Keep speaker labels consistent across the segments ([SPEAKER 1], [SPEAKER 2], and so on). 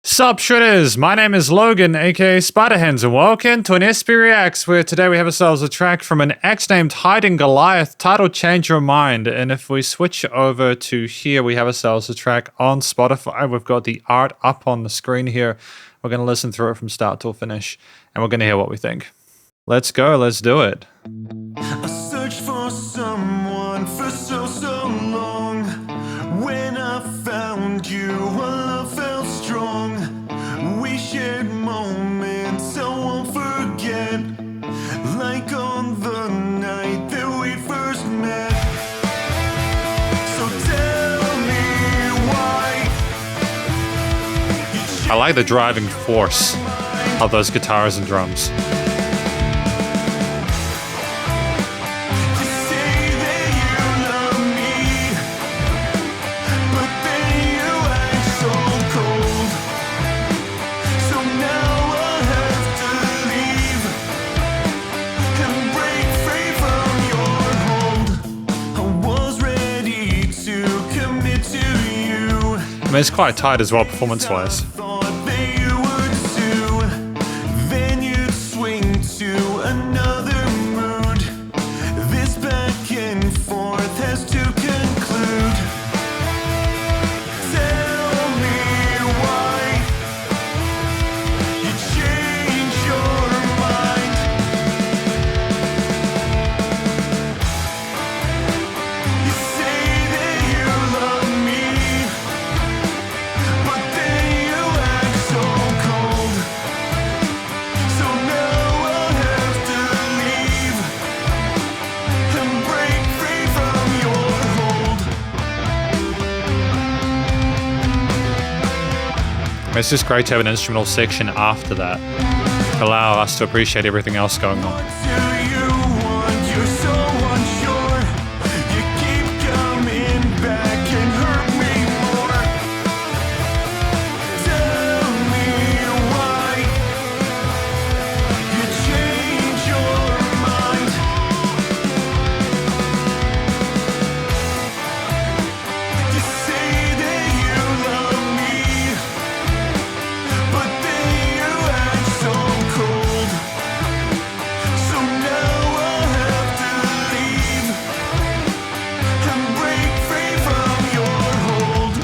[SPEAKER 1] Sup Shredders, my name is Logan, aka Spiderhands, and welcome to an SP Reacts, where today we have ourselves a track from an axe named Hiding Goliath, titled Change Your Mind. And if we switch over to here, we have ourselves a track on Spotify. We've got the art up on the screen here. We're going to listen through it from start till finish, and we're going to hear what we think. Let's go, let's do it.
[SPEAKER 2] I searched for someone for so long. When I found you, our love felt strong. We shared moments I won't forget, like on the night that we first met. So tell me why.
[SPEAKER 1] I like the driving force of those guitars and drums. I mean, it's quite tight as well, performance-wise.
[SPEAKER 2] Then you'd swing to another mood. This back and forth has to conclude. Tell me why you change your mind. You say that you love me, but then you act so cold. So now I'll have to leave and break free from your hold.
[SPEAKER 1] It's just great to have an instrumental section after that, allow us to appreciate everything else going on.
[SPEAKER 2] What do you want? You're so unsure. You keep coming back and hurt me more. Tell me why you change your mind. You say that you love me, but then you act so cold. So now I'll have to leave and break free from your hold.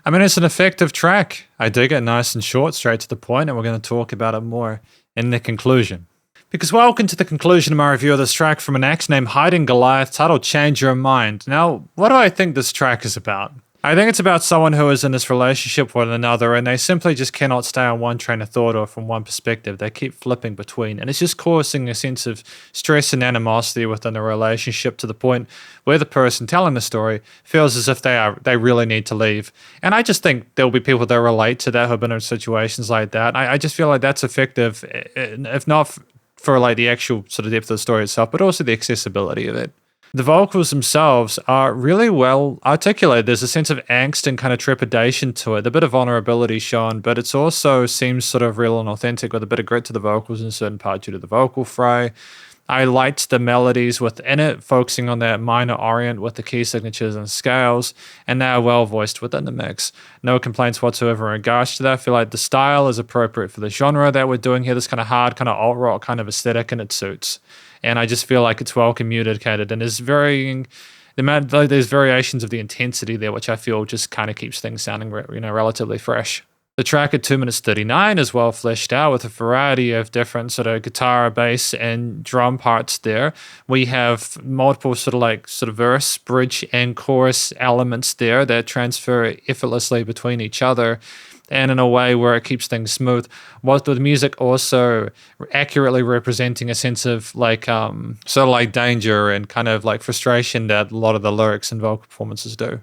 [SPEAKER 1] I mean, it's an effective track. I dig it, nice and short, straight to the point, and we're going to talk about it more in the conclusion. Because welcome to the conclusion of my review of this track from an axe named Hiding Goliath, titled Change Your Mind. Now, what do I think this track is about? I think it's about someone who is in this relationship with another, and they simply just cannot stay on one train of thought or from one perspective. They keep flipping between, and it's just causing a sense of stress and animosity within the relationship, to the point where the person telling the story feels as if they really need to leave. And I just think there will be people that relate to that, who have been in situations like that. I just feel like that's effective, if not for like the actual sort of depth of the story itself, but also the accessibility of it. The vocals themselves are really well articulated. There's a sense of angst and kind of trepidation to it, a bit of vulnerability shown, but it also seems sort of real and authentic, with a bit of grit to the vocals in certain parts due to the vocal fray. I liked the melodies within it, focusing on that minor orient with the key signatures and scales, and they are well voiced within the mix. No complaints whatsoever in regards to that. I feel like the style is appropriate for the genre that we're doing here, this kind of hard, kind of alt rock kind of aesthetic, and it suits. And I just feel like it's well communicated, and there's there's variations of the intensity there, which I feel just kind of keeps things sounding relatively fresh. The track at 2 minutes 39 is well fleshed out, with a variety of different sort of guitar, bass, and drum parts there. We have multiple sort of verse, bridge, and chorus elements there that transfer effortlessly between each other, and in a way where it keeps things smooth, whilst the music also accurately representing a sense of sort of like danger and kind of like frustration that a lot of the lyrics and vocal performances do.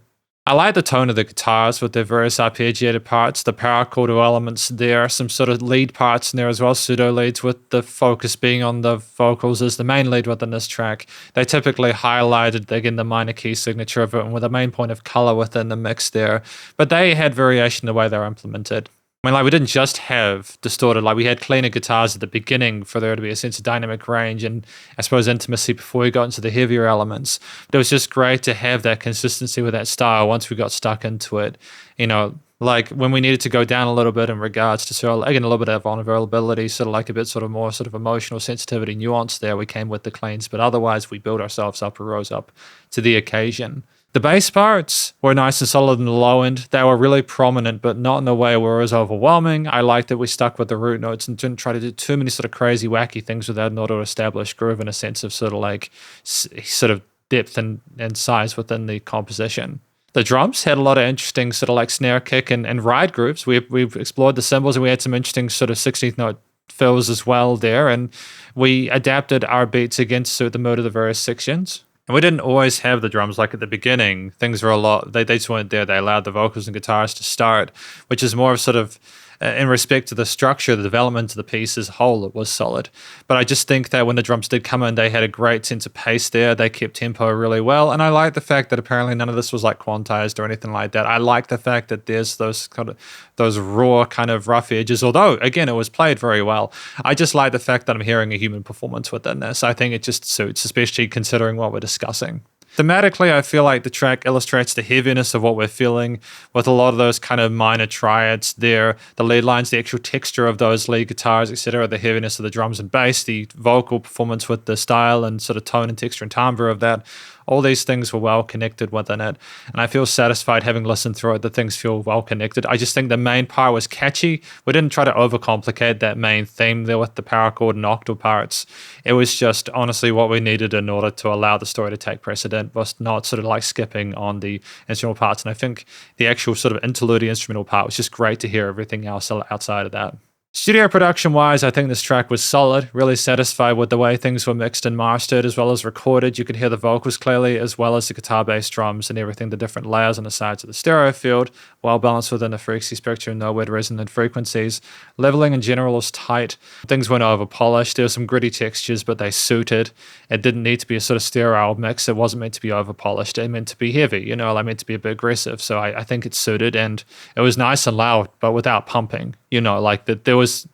[SPEAKER 1] I like the tone of the guitars with their various arpeggiated parts, the power chord elements there, some sort of lead parts in there as well, pseudo leads, with the focus being on the vocals as the main lead within this track. They typically highlighted, again, the minor key signature of it, and with a main point of color within the mix there, but they had variation in the way they were implemented. I mean, like, we didn't just have distorted, like, we had cleaner guitars at the beginning for there to be a sense of dynamic range and, I suppose, intimacy before we got into the heavier elements. But it was just great to have that consistency with that style once we got stuck into it. You know, like, when we needed to go down a little bit in regards to, sort of, again, a little bit of vulnerability, sort of like a bit sort of more sort of emotional sensitivity, nuance there, we came with the cleans. But otherwise, we built ourselves up or rose up to the occasion. The bass parts were nice and solid in the low end. They were really prominent, but not in a way where it was overwhelming. I liked that we stuck with the root notes and didn't try to do too many sort of crazy, wacky things without an auto-established groove and a sense of sort of like sort of depth and size within the composition. The drums had a lot of interesting sort of like snare kick and ride grooves. We've explored the cymbals and we had some interesting sort of 16th note fills as well there. And we adapted our beats against suit the mood of the various sections. And we didn't always have the drums like at the beginning. Things were a lot, they just weren't there. They allowed the vocals and guitars to start, which is more of sort of in respect to the structure, the development of the piece as a whole, it was solid. But I just think that when the drums did come in, they had a great sense of pace there. They kept tempo really well. And I like the fact that apparently none of this was like quantized or anything like that. I like the fact that there's those kind of those raw kind of rough edges, although again, it was played very well. I just like the fact that I'm hearing a human performance within this. I think it just suits, especially considering what we're discussing. Thematically, I feel like the track illustrates the heaviness of what we're feeling with a lot of those kind of minor triads there, the lead lines, the actual texture of those lead guitars, etc., the heaviness of the drums and bass, the vocal performance with the style and sort of tone and texture and timbre of that. All these things were well connected within it. And I feel satisfied having listened through it that things feel well connected. I just think the main part was catchy. We didn't try to overcomplicate that main theme there with the power chord and octal parts. It was just honestly what we needed in order to allow the story to take precedent, was not sort of like skipping on the instrumental parts. And I think the actual sort of interlude instrumental part was just great to hear everything else outside of that. Studio production wise, I think this track was solid, really satisfied with the way things were mixed and mastered as well as recorded. You could hear the vocals clearly as well as the guitar, bass, drums and everything, the different layers on the sides of the stereo field, well balanced within the frequency spectrum, no weird resonant frequencies. Leveling in general was tight. Things weren't over polished. There were some gritty textures, but they suited. It didn't need to be a sort of sterile mix. It wasn't meant to be over polished. It meant to be heavy, you know, I meant to be a bit aggressive. So I think it suited and it was nice and loud, but without pumping, you know, like that there was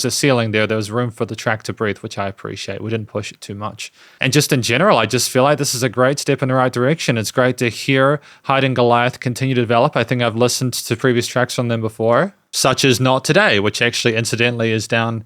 [SPEAKER 1] a ceiling there. There was room for the track to breathe, which I appreciate. We didn't push it too much. And just in general, I just feel like this is a great step in the right direction. It's great to hear Hiding Goliath continue to develop. I think I've listened to previous tracks from them before, such as Not Today, which actually incidentally is down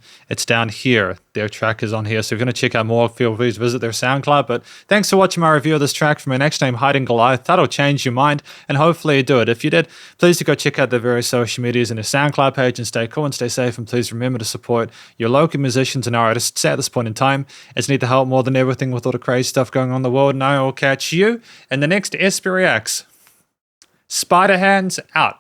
[SPEAKER 1] here. Their track is on here. So if you're going to check out more, feel free to visit their SoundCloud. But thanks for watching my review of this track from my next name, Hiding Goliath. That'll change your mind and hopefully you do it. If you did, please do go check out their various social medias and their SoundCloud page and stay cool and stay safe. And please remember to support your local musicians and artists at this point in time. It's need to help more than everything with all the crazy stuff going on in the world. And I will catch you in the next SP Reacts. Spiderhands out.